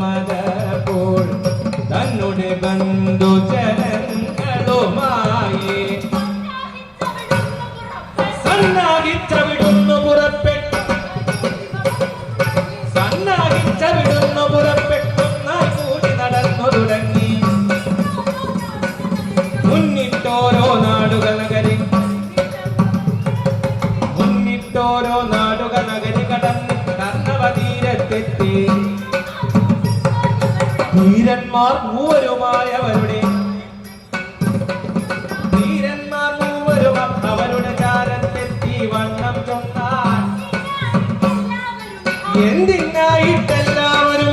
മതപ്പോൾ തന്നുടെ ബന്ധുജനങ്ങളുമായി സന്നാഹിച്ചവിടുന്നു പുറപ്പെട്ടു പുറപ്പെട്ടൊന്നായി കൂടി നടന്നു തുടങ്ങി. മുന്നിട്ടോരോ നാടുകൾ നഗരി കടന്ന് കർണവതീരത്തെത്തി. ധീരന്മാർ മൂവരും അവരുടെ ചാരത്തെത്തി വണ്ണം ചൊന്നാൽ എന്തിനായിട്ടെല്ലാവരും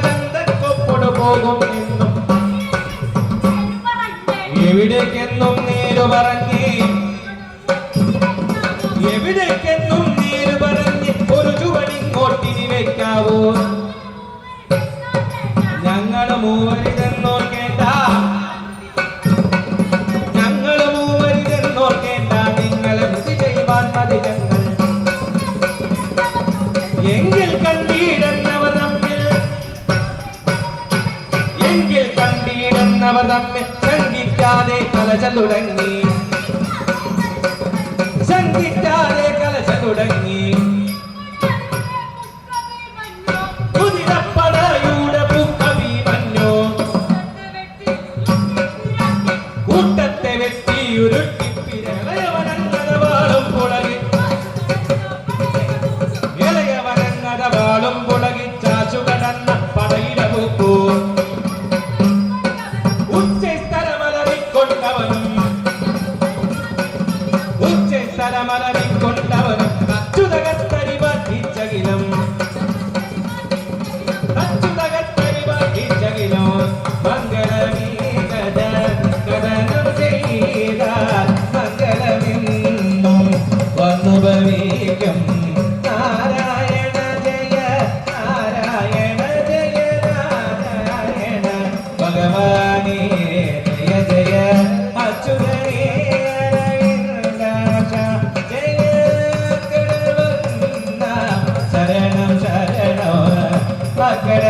തന്തക്കൊപ്പോട് പോകും എന്നും എവിടേക്കെന്നും നേരു പറഞ്ഞ് ഒരു ചുവടിങ്ങോട്ടിനി വെക്കാവോ? ഞങ്ങള് മൂവരിതെന്നോർക്കേണ്ട നിങ്ങളെ ബുദ്ധി ചെയ്യുവാൻ മതി ഞങ്ങൾ. എങ്കിൽ കണ്ടീടുന്നവർ തമ്മിൽ ശങ്കിക്കാതെ കലശ തുടങ്ങി. കുതിരപ്പടയുടെ പൂക്കവി മഞ്ഞോ കൂട്ടത്തെ വെട്ടി ഉരുട്ടിപ്പിരളയവനങ്ങത വാളും പുളകി ചാച്ചു കടന്ന പടയില പൂക്കൂ. ഉച്ചസ്ഥലമലറിക്കൊണ്ടവനും അച്യുതകത്തരി ബാധിച്ചകിലും കഥനം ചെയ്താൽ മംഗളമെന്നും വന്നുപവേക്കും. നാരായണ ജയ നാരായണ ജയ നാരായണ ഭഗവാനേ ജയ ജയ അച്യുതനേ ശരണം ശരണോ മകര